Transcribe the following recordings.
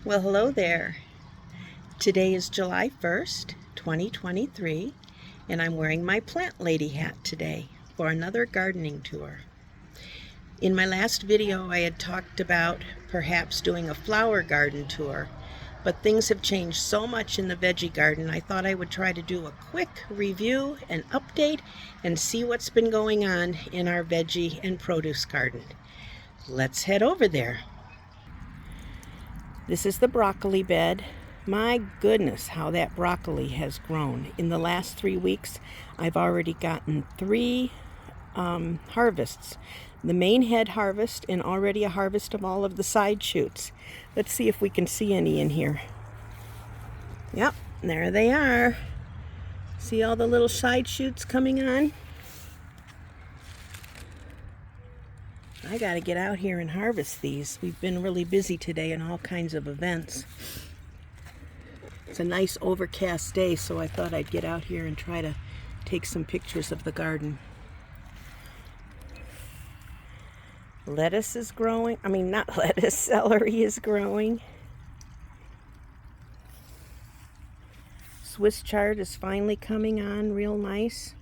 Well, hello there. Today is July 1st, 2023, and I'm wearing my plant lady hat today for another gardening tour. In my last video, I had talked about perhaps doing a flower garden tour, but things have changed so much in the veggie garden, I thought I would try to do a quick review and update and see what's been going on in our veggie and produce garden. Let's head over there. This is the broccoli bed. My goodness, how that broccoli has grown. In the last 3 weeks, I've already gotten 3 harvests. The main head harvest and already a harvest of all of the side shoots. Let's see if we can see any in here. Yep, there they are. See all the little side shoots coming on? I gotta get out here and harvest these. We've been really busy today in all kinds of events. It's a nice overcast day, so I thought I'd get out here and try to take some pictures of the garden. Lettuce is growing. I mean, not lettuce, celery is growing. Swiss chard is finally coming on real nice.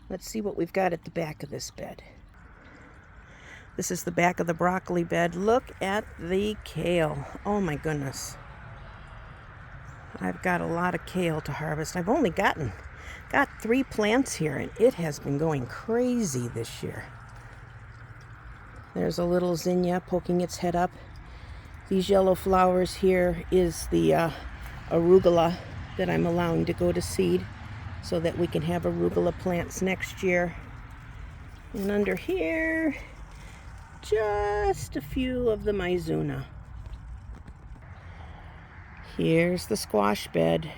Let's see what we've got at the back of this bed. This is the back of the broccoli bed. Look at the kale. Oh my goodness. I've got a lot of kale to harvest. I've only got 3 plants here, and it has been going crazy this year. There's a little zinnia poking its head up. These yellow flowers here is the arugula that I'm allowing to go to seed so that we can have arugula plants next year. And under here, just a few of the mizuna. Here's the squash bed.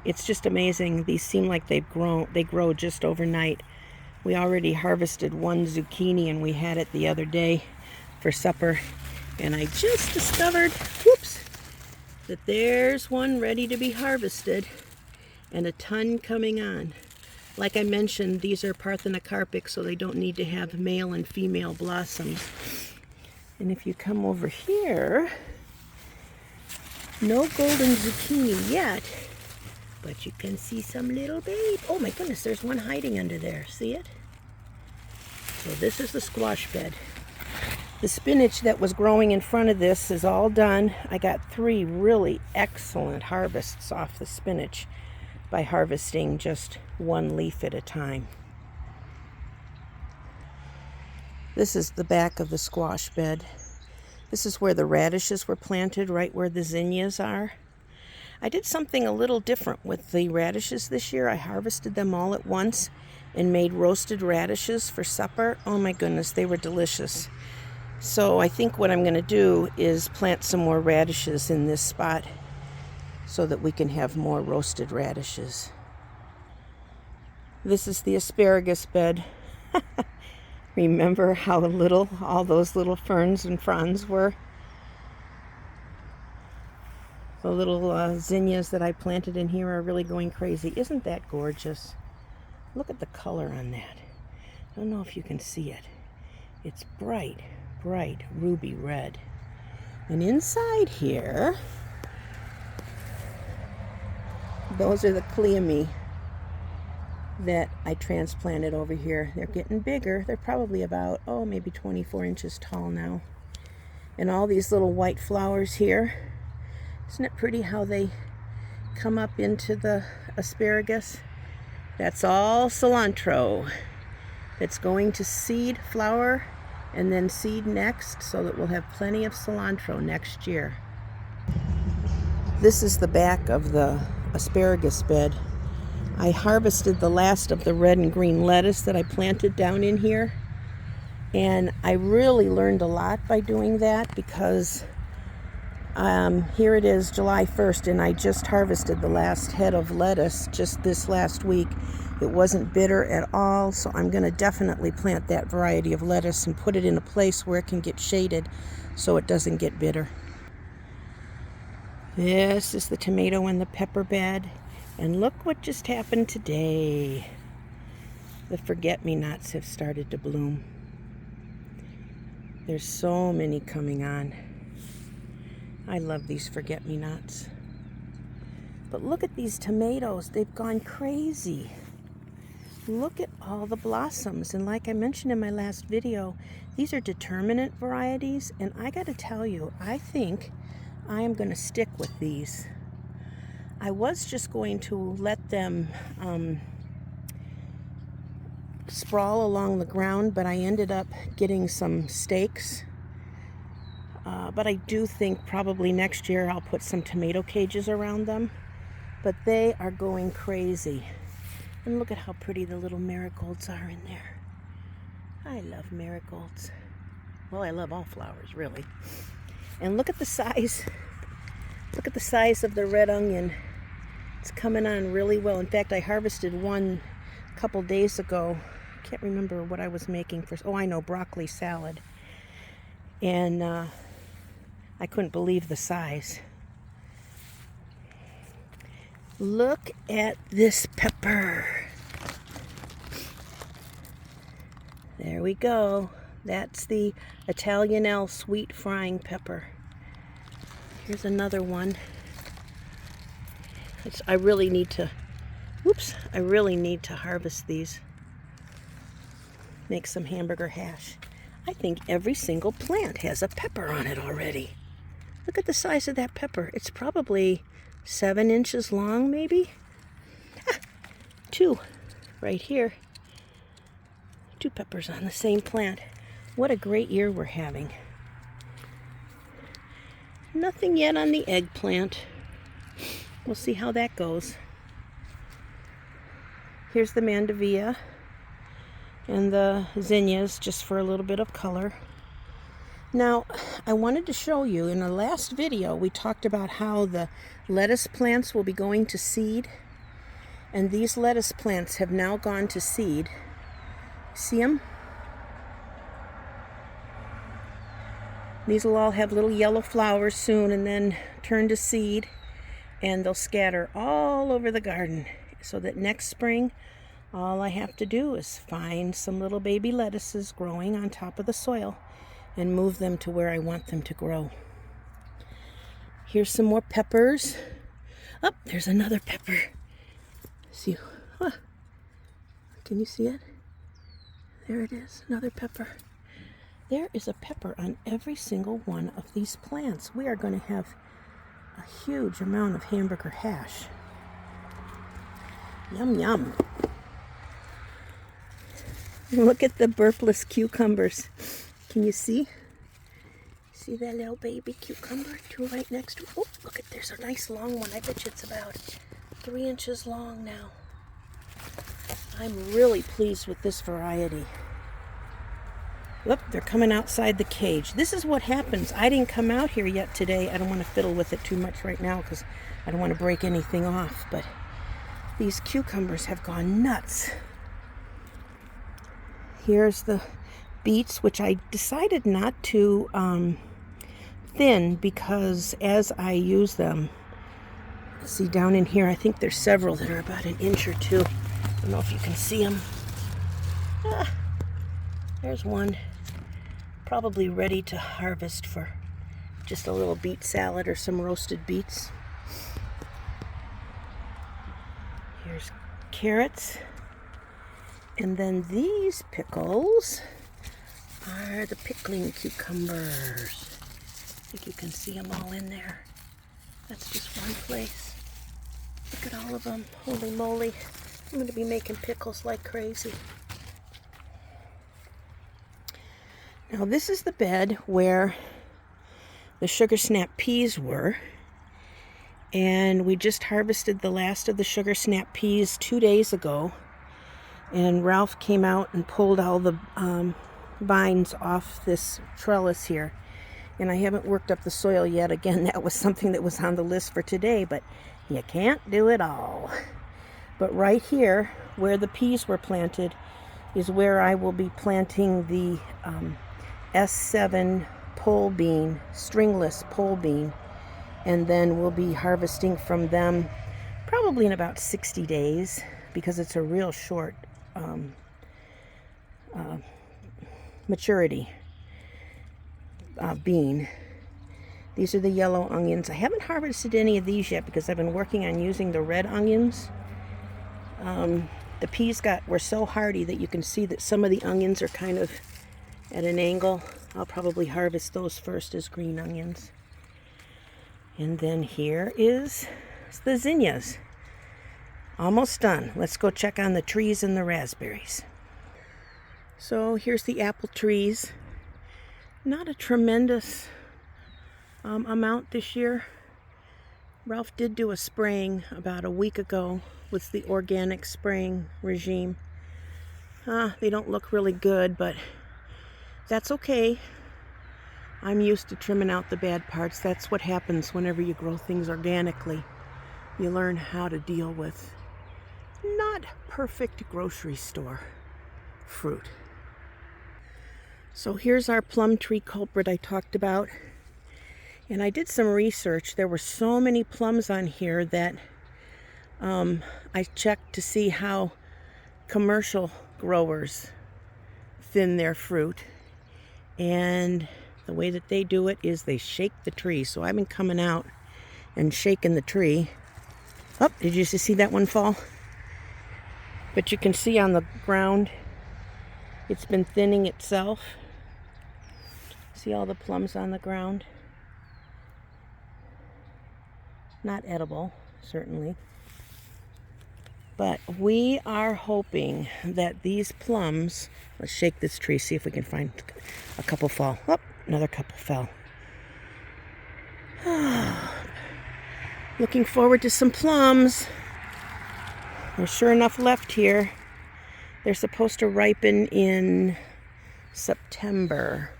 It's just amazing. These seem like they grow just overnight. We already harvested 1 zucchini and we had it the other day for supper. And I just discovered, whoops, that there's one ready to be harvested and a ton coming on. Like I mentioned, these are parthenocarpic, so they don't need to have male and female blossoms. And if you come over here, no golden zucchini yet, but you can see some little babe. Oh my goodness, there's one hiding under there. See it? So this is the squash bed. The spinach that was growing in front of this is all done. I got 3 really excellent harvests off the spinach by harvesting just 1 leaf at a time. This is the back of the squash bed. This is where the radishes were planted, right where the zinnias are. I did something a little different with the radishes this year. I harvested them all at once and made roasted radishes for supper. Oh my goodness, they were delicious. So I think what I'm going to do is plant some more radishes in this spot so that we can have more roasted radishes. This is the asparagus bed. Remember how little all those little ferns and fronds were? The little zinnias that I planted in here are really going crazy. Isn't that gorgeous? Look at the color on that. I don't know if you can see it. It's bright, bright ruby red. And inside here, those are the cleome that I transplanted over here. They're getting bigger. They're probably about, maybe 24 inches tall now. And all these little white flowers here. Isn't it pretty how they come up into the asparagus? That's all cilantro. It's going to seed, flower, and then seed next so that we'll have plenty of cilantro next year. This is the back of the asparagus bed. I harvested the last of the red and green lettuce that I planted down in here. And I really learned a lot by doing that because here it is July 1st and I just harvested the last head of lettuce just this last week. It wasn't bitter at all, so I'm going to definitely plant that variety of lettuce and put it in a place where it can get shaded so it doesn't get bitter. This is the tomato and the pepper bed. And look what just happened today. The forget-me-nots have started to bloom. There's so many coming on. I love these forget-me-nots. But look at these tomatoes. They've gone crazy. Look at all the blossoms. And like I mentioned in my last video, these are determinate varieties. And I got to tell you, I think I am going to stick with these. I was just going to let them sprawl along the ground, but I ended up getting some stakes. But I do think probably next year I'll put some tomato cages around them. But they are going crazy. And look at how pretty the little marigolds are in there. I love marigolds. Well, I love all flowers, really. And look at the size. Look at the size of the red onion. It's coming on really well. In fact, I harvested one a couple days ago. I can't remember what I was making for. Oh, I know, broccoli salad. And I couldn't believe the size. Look at this pepper. There we go. That's the Italianelle sweet frying pepper. Here's another one. I really need to harvest these. Make some hamburger hash. I think every single plant has a pepper on it already. Look at the size of that pepper. It's probably 7 inches long, maybe. Two right here. 2 peppers on the same plant. What a great year we're having. Nothing yet on the eggplant. We'll see how that goes. Here's the mandevilla and the zinnias, just for a little bit of color. Now, I wanted to show you, in the last video, we talked about how the lettuce plants will be going to seed. And these lettuce plants have now gone to seed. See them? These will all have little yellow flowers soon and then turn to seed. And they'll scatter all over the garden. So that next spring, all I have to do is find some little baby lettuces growing on top of the soil and move them to where I want them to grow. Here's some more peppers. Oh, there's another pepper. See, can you see it? There it is, another pepper. There is a pepper on every single one of these plants. We are going to have a huge amount of hamburger hash. Yum, yum. Look at the burpless cucumbers. Can you see? See that little baby cucumber? 2 right next to it. Oh, look at, there's a nice long one. I bet you it's about 3 inches long now. I'm really pleased with this variety. Look, they're coming outside the cage. This is what happens. I didn't come out here yet today. I don't want to fiddle with it too much right now because I don't want to break anything off. But these cucumbers have gone nuts. Here's the beets, which I decided not to thin because as I use them, see down in here, I think there's several that are about 1 inch or 2. I don't know if you can see them. There's one, probably ready to harvest for just a little beet salad or some roasted beets. Here's carrots. And then these pickles are the pickling cucumbers. I think you can see them all in there. That's just one place. Look at all of them. Holy moly. I'm going to be making pickles like crazy. Now this is the bed where the sugar snap peas were. And we just harvested the last of the sugar snap peas 2 days ago. And Ralph came out and pulled all the vines off this trellis here. And I haven't worked up the soil yet. Again, that was something that was on the list for today, but you can't do it all. But right here, where the peas were planted, is where I will be planting the S7 pole bean, stringless pole bean. And then we'll be harvesting from them probably in about 60 days because it's a real short maturity bean. These are the yellow onions. I haven't harvested any of these yet because I've been working on using the red onions. The peas were so hardy that you can see that some of the onions are kind of at an angle. I'll probably harvest those first as green onions. And then here is the zinnias. Almost done. Let's go check on the trees and the raspberries. So here's the apple trees. Not a tremendous amount this year. Ralph did do a spraying about a week ago with the organic spraying regime. They don't look really good, but that's okay. I'm used to trimming out the bad parts. That's what happens whenever you grow things organically. You learn how to deal with not perfect grocery store fruit. So here's our plum tree culprit I talked about. And I did some research. There were so many plums on here that I checked to see how commercial growers thin their fruit. And the way that they do it is they shake the tree. So I've been coming out and shaking the tree. Oh, did you just see that one fall? But you can see on the ground, it's been thinning itself. See all the plums on the ground? Not edible, certainly. But we are hoping that these plums, let's shake this tree, see if we can find a couple fall. Oh, another couple fell. Looking forward to some plums. There's sure enough left here. They're supposed to ripen in September.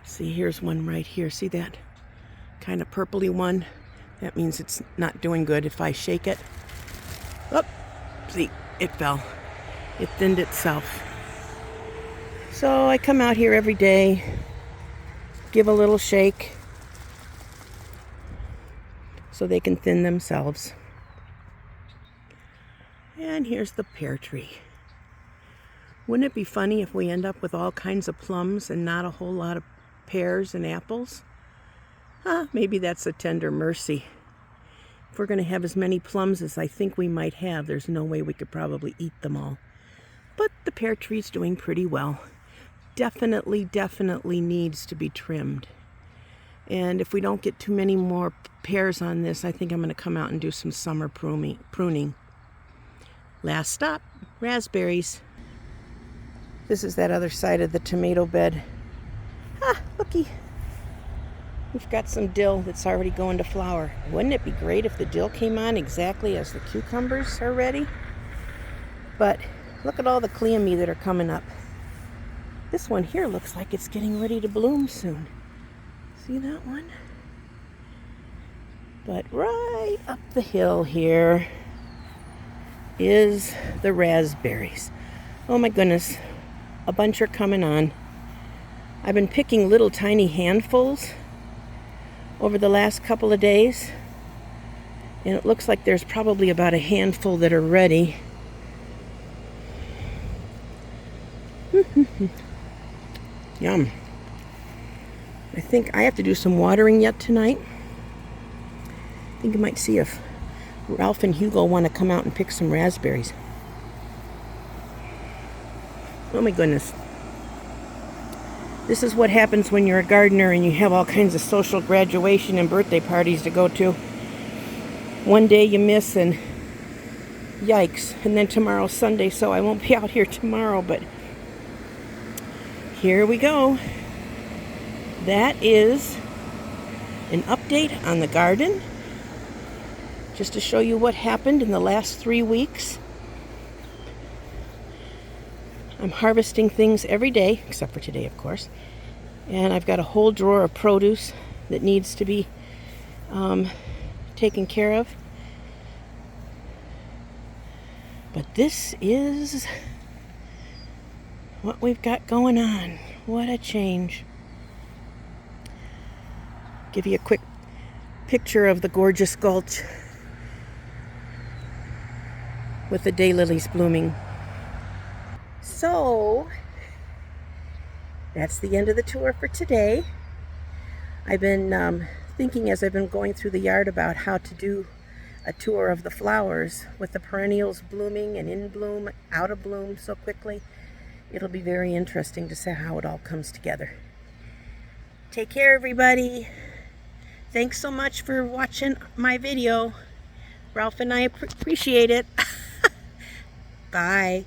See, here's one right here. See that kind of purpley one? That means it's not doing good if I shake it. Oh, see, it fell. It thinned itself. So I come out here every day, give a little shake so they can thin themselves. And here's the pear tree. Wouldn't it be funny if we end up with all kinds of plums and not a whole lot of pears and apples? Maybe that's a tender mercy. If we're going to have as many plums as I think we might have, there's no way we could probably eat them all. But the pear tree's doing pretty well. Definitely needs to be trimmed. And if we don't get too many more pears on this, I think I'm going to come out and do some summer pruning. Last stop, raspberries. This is that other side of the tomato bed. Looky. We've got some dill that's already going to flower. Wouldn't it be great if the dill came on exactly as the cucumbers are ready? But look at all the cleome that are coming up. This one here looks like it's getting ready to bloom soon. See that one? But right up the hill here is the raspberries. Oh my goodness, a bunch are coming on. I've been picking little tiny handfuls over the last couple of days, and it looks like there's probably about a handful that are ready. Yum. I think I have to do some watering yet tonight. I think I might see if Ralph and Hugo want to come out and pick some raspberries. Oh my goodness. This is what happens when you're a gardener and you have all kinds of social graduation and birthday parties to go to. One day you miss and yikes. And then tomorrow's Sunday, so I won't be out here tomorrow, but here we go. That is an update on the garden, just to show you what happened in the last 3 weeks. I'm harvesting things every day, except for today, of course. And I've got a whole drawer of produce that needs to be taken care of. But this is what we've got going on. What a change. Give you a quick picture of the gorgeous gulch with the daylilies blooming. So, that's the end of the tour for today. I've been thinking as I've been going through the yard about how to do a tour of the flowers with the perennials blooming and in bloom, out of bloom so quickly. It'll be very interesting to see how it all comes together. Take care, everybody. Thanks so much for watching my video. Ralph and I appreciate it. Bye.